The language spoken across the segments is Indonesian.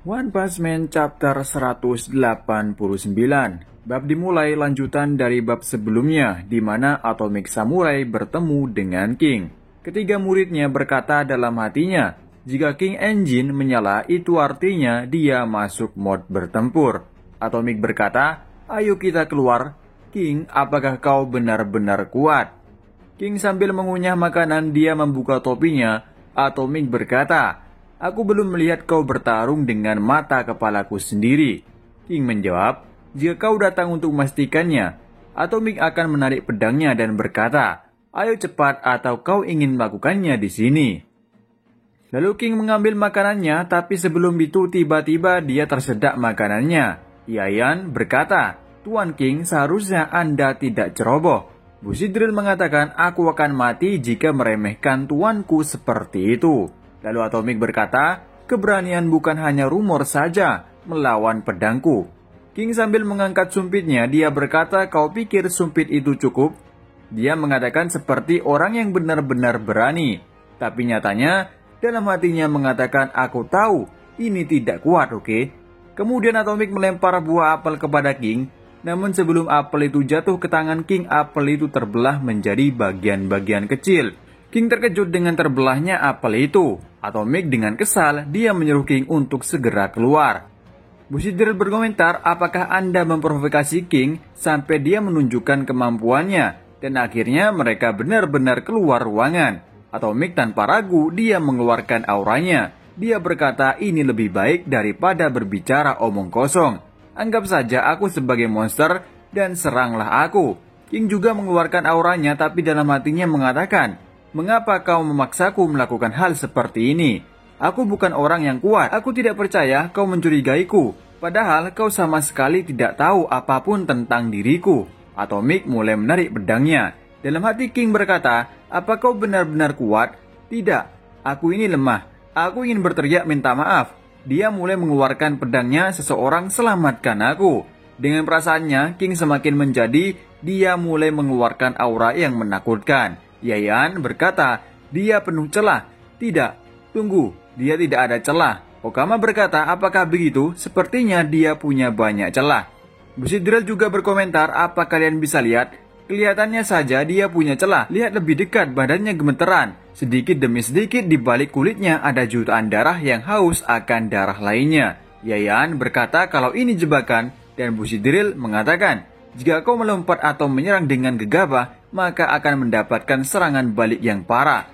One Punch Man Chapter 189. Bab dimulai lanjutan dari bab sebelumnya, di mana Atomic Samurai bertemu dengan King. Ketiga muridnya berkata dalam hatinya, jika King Engine menyala, itu artinya dia masuk mode bertempur. Atomic berkata, ayo kita keluar. King, apakah kau benar-benar kuat? King sambil mengunyah makanan, dia membuka topinya. Atomic berkata, aku belum melihat kau bertarung dengan mata kepalaku sendiri. King menjawab, jika kau datang untuk memastikannya, Atomic akan menarik pedangnya dan berkata, ayo cepat atau kau ingin melakukannya di sini. Lalu King mengambil makanannya, tapi sebelum itu tiba-tiba dia tersedak makanannya. Yayan berkata, Tuan King, seharusnya Anda tidak ceroboh. Bushido mengatakan, aku akan mati jika meremehkan tuanku seperti itu. Lalu Atomic berkata, keberanian bukan hanya rumor saja melawan pedangku. King sambil mengangkat sumpitnya, dia berkata, kau pikir sumpit itu cukup? Dia mengatakan seperti orang yang benar-benar berani. Tapi nyatanya, dalam hatinya mengatakan, aku tahu ini tidak kuat, oke? Kemudian Atomic melempar buah apel kepada King. Namun sebelum apel itu jatuh ke tangan King, apel itu terbelah menjadi bagian-bagian kecil. King terkejut dengan terbelahnya apel itu. Atomic dengan kesal, dia menyuruh King untuk segera keluar. Bushido berkomentar, apakah Anda memprovokasi King sampai dia menunjukkan kemampuannya? Dan akhirnya mereka benar-benar keluar ruangan. Atomic tanpa ragu, dia mengeluarkan auranya. Dia berkata, ini lebih baik daripada berbicara omong kosong. Anggap saja aku sebagai monster dan seranglah aku. King juga mengeluarkan auranya, tapi dalam hatinya mengatakan, mengapa kau memaksaku melakukan hal seperti ini? Aku bukan orang yang kuat. Aku tidak percaya kau mencurigaiku. Padahal kau sama sekali tidak tahu apapun tentang diriku. Atomic mulai menarik pedangnya. Dalam hati King berkata, apa kau benar-benar kuat? Tidak, aku ini lemah. Aku ingin berteriak minta maaf. Dia mulai mengeluarkan pedangnya, seseorang selamatkan aku. Dengan perasaannya, King semakin menjadi, dia mulai mengeluarkan aura yang menakutkan. Yayan berkata, dia penuh celah. Tidak, tunggu, dia tidak ada celah. Okama berkata, apakah begitu? Sepertinya dia punya banyak celah. Bushido juga berkomentar, apa kalian bisa lihat? Kelihatannya saja dia punya celah. Lihat lebih dekat, badannya gemeteran. Sedikit demi sedikit di balik kulitnya ada jutaan darah yang haus akan darah lainnya. Yayan berkata kalau ini jebakan, dan Bushido mengatakan, jika kau melompat atau menyerang dengan gegabah, maka akan mendapatkan serangan balik yang parah.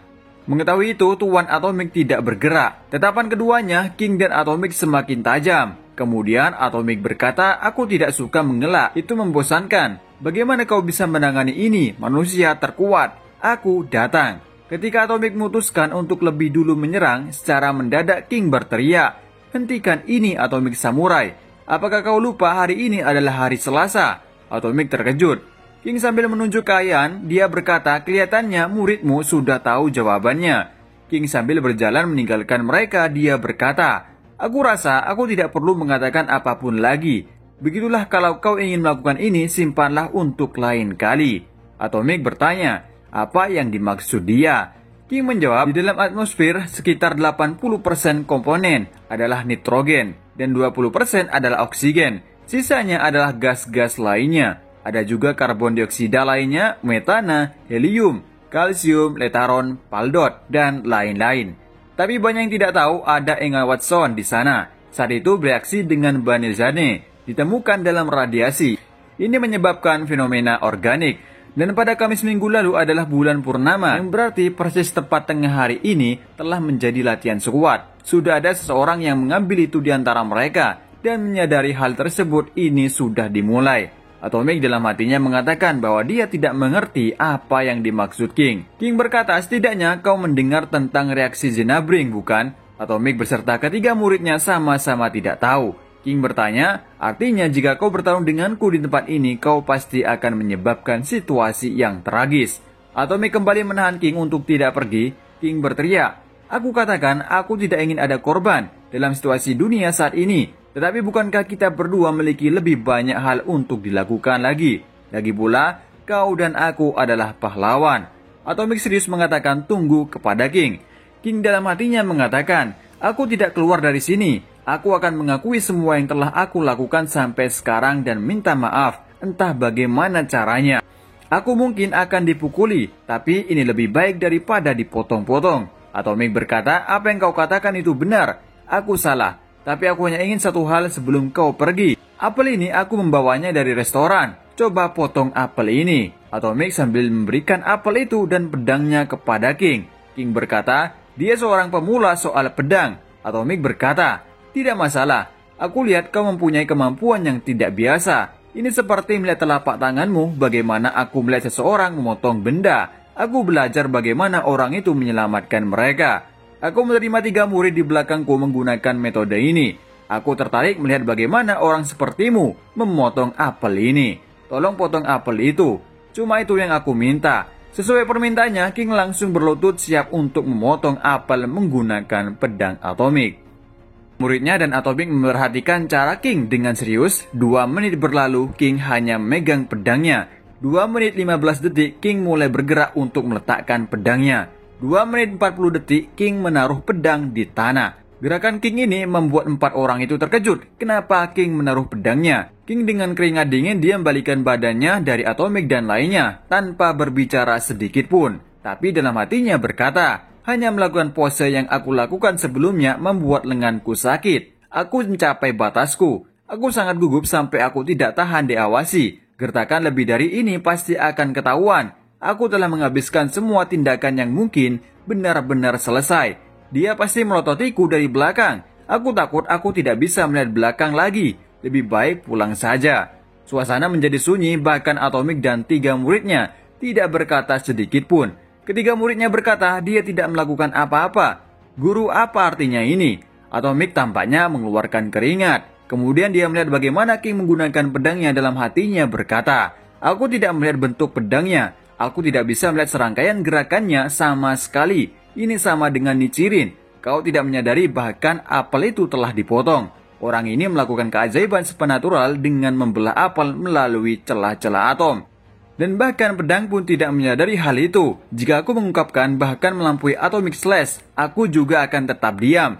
Mengetahui itu, Tuan Atomic tidak bergerak. Tetapan keduanya, King dan Atomic semakin tajam. Kemudian Atomic berkata, aku tidak suka mengelak, itu membosankan. Bagaimana kau bisa menangani ini, manusia terkuat? Aku datang. Ketika Atomic memutuskan untuk lebih dulu menyerang, secara mendadak King berteriak, hentikan ini Atomic Samurai. Apakah kau lupa hari ini adalah hari Selasa? Atomic terkejut. King sambil menunjuk ke Yayan, dia berkata, kelihatannya muridmu sudah tahu jawabannya. King sambil berjalan meninggalkan mereka, dia berkata, aku rasa aku tidak perlu mengatakan apapun lagi. Begitulah kalau kau ingin melakukan ini, simpanlah untuk lain kali. Atomic bertanya, apa yang dimaksud dia? King menjawab, di dalam atmosfer sekitar 80% komponen adalah nitrogen dan 20% adalah oksigen. Sisanya adalah gas-gas lainnya. Ada juga karbon dioksida lainnya, metana, helium, kalsium, letaron, paldot, dan lain-lain. Tapi banyak yang tidak tahu ada Emma Watson di sana. Saat itu bereaksi dengan Banilzane, ditemukan dalam radiasi. Ini menyebabkan fenomena organik. Dan pada Kamis minggu lalu adalah bulan purnama, yang berarti persis tepat tengah hari ini telah menjadi latihan squad. Sudah ada seseorang yang mengambil itu di antara mereka dan menyadari hal tersebut ini sudah dimulai. Atomic dalam hatinya mengatakan bahwa dia tidak mengerti apa yang dimaksud King. King berkata, setidaknya kau mendengar tentang reaksi Zenabring, bukan? Atomic beserta ketiga muridnya sama-sama tidak tahu. King bertanya, artinya jika kau bertarung denganku di tempat ini, kau pasti akan menyebabkan situasi yang tragis. Atomic kembali menahan King untuk tidak pergi. King berteriak, aku katakan aku tidak ingin ada korban dalam situasi dunia saat ini. Tetapi bukankah kita berdua memiliki lebih banyak hal untuk dilakukan lagi? Lagi pula, kau dan aku adalah pahlawan. Atomic serius mengatakan tunggu kepada King. King dalam hatinya mengatakan, aku tidak keluar dari sini. Aku akan mengakui semua yang telah aku lakukan sampai sekarang dan minta maaf, entah bagaimana caranya. Aku mungkin akan dipukuli, tapi ini lebih baik daripada dipotong-potong. Atomik berkata, apa yang kau katakan itu benar. Aku salah, tapi aku hanya ingin satu hal sebelum kau pergi. Apel ini aku membawanya dari restoran. Coba potong apel ini. Atomik sambil memberikan apel itu dan pedangnya kepada King. King berkata, dia seorang pemula soal pedang. Atomik berkata, tidak masalah, aku lihat kau mempunyai kemampuan yang tidak biasa. Ini seperti melihat telapak tanganmu bagaimana aku melihat seseorang memotong benda. Aku belajar bagaimana orang itu menyelamatkan mereka. Aku menerima 3 murid di belakangku menggunakan metode ini. Aku tertarik melihat bagaimana orang sepertimu memotong apel ini. Tolong potong apel itu. Cuma itu yang aku minta. Sesuai permintaannya, King langsung berlutut siap untuk memotong apel menggunakan pedang atomik. Muridnya dan Atomik memperhatikan cara King dengan serius. 2 menit berlalu, King hanya memegang pedangnya. 2 menit 15 detik, King mulai bergerak untuk meletakkan pedangnya. 2 menit 40 detik, King menaruh pedang di tanah. Gerakan King ini membuat 4 orang itu terkejut. Kenapa King menaruh pedangnya? King dengan keringat dingin dia membalikan badannya dari Atomik dan lainnya tanpa berbicara sedikit pun. Tapi dalam hatinya berkata, hanya melakukan pose yang aku lakukan sebelumnya membuat lenganku sakit. Aku mencapai batasku. Aku sangat gugup sampai aku tidak tahan diawasi. Gertakan lebih dari ini pasti akan ketahuan. Aku telah menghabiskan semua tindakan yang mungkin benar-benar selesai. Dia pasti melototiku dari belakang. Aku takut aku tidak bisa melihat belakang lagi. Lebih baik pulang saja. Suasana menjadi sunyi, bahkan Atomik dan 3 muridnya tidak berkata sedikit pun. Ketiga muridnya berkata dia tidak melakukan apa-apa. Guru, apa artinya ini? Atomik tampaknya mengeluarkan keringat. Kemudian dia melihat bagaimana King menggunakan pedangnya. Dalam hatinya berkata, aku tidak melihat bentuk pedangnya. Aku tidak bisa melihat serangkaian gerakannya sama sekali. Ini sama dengan Nichirin. Kau tidak menyadari bahkan apel itu telah dipotong. Orang ini melakukan keajaiban supernatural dengan membelah apel melalui celah-celah atom. Dan bahkan pedang pun tidak menyadari hal itu. Jika aku mengungkapkan bahkan melampaui Atomic Slash, aku juga akan tetap diam.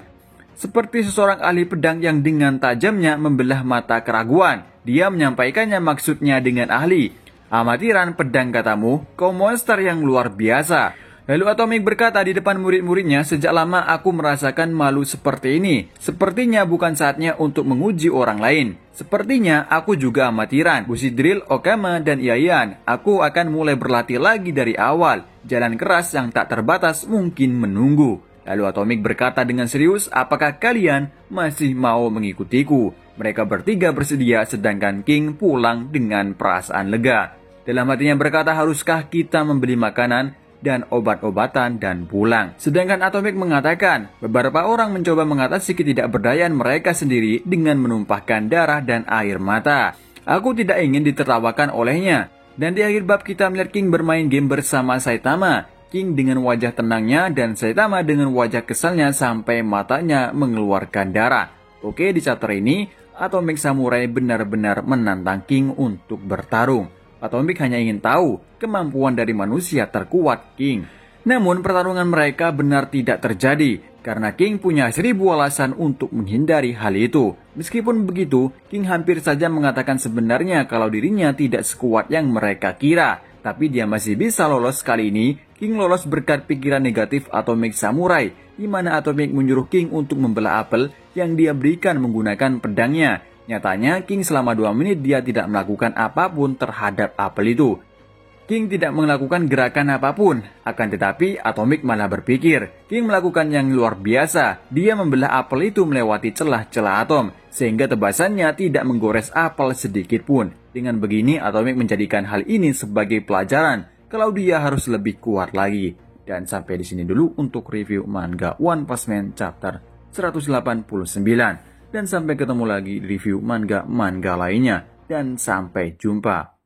Seperti seseorang ahli pedang yang dengan tajamnya membelah mata keraguan. Dia menyampaikannya maksudnya dengan ahli. Amatiran pedang katamu, kau monster yang luar biasa. Lalu Atomik berkata di depan murid-muridnya, sejak lama aku merasakan malu seperti ini. Sepertinya bukan saatnya untuk menguji orang lain. Sepertinya aku juga amatiran. Bushidrill, Okama, dan Iayan. Aku akan mulai berlatih lagi dari awal. Jalan keras yang tak terbatas mungkin menunggu. Lalu Atomik berkata dengan serius, apakah kalian masih mau mengikutiku? Mereka bertiga bersedia sedangkan King pulang dengan perasaan lega. Dalam hatinya berkata, haruskah kita membeli makanan dan obat-obatan dan pulang. Sedangkan Atomik mengatakan, beberapa orang mencoba mengatasi ketidakberdayaan mereka sendiri dengan menumpahkan darah dan air mata. Aku tidak ingin ditertawakan olehnya. Dan di akhir bab kita melihat King bermain game bersama Saitama. King dengan wajah tenangnya dan Saitama dengan wajah kesalnya sampai matanya mengeluarkan darah. Oke, di chapter ini, Atomic Samurai benar-benar menantang King untuk bertarung. Atomik hanya ingin tahu kemampuan dari manusia terkuat King. Namun pertarungan mereka benar tidak terjadi karena King punya 1000 alasan untuk menghindari hal itu. Meskipun begitu, King hampir saja mengatakan sebenarnya kalau dirinya tidak sekuat yang mereka kira. Tapi dia masih bisa lolos kali ini. King lolos berkat pikiran negatif Atomic Samurai, di mana Atomik menyuruh King untuk membelah apel yang dia berikan menggunakan pedangnya. Nyatanya, King selama 2 menit dia tidak melakukan apapun terhadap apel itu. King tidak melakukan gerakan apapun, akan tetapi Atomik malah berpikir, King melakukan yang luar biasa. Dia membelah apel itu melewati celah-celah atom, sehingga tebasannya tidak menggores apel sedikit pun. Dengan begini, Atomik menjadikan hal ini sebagai pelajaran, kalau dia harus lebih kuat lagi. Dan sampai di sini dulu untuk review manga One Punch Man chapter 189. Dan sampai ketemu lagi di review manga-manga lainnya. Dan sampai jumpa.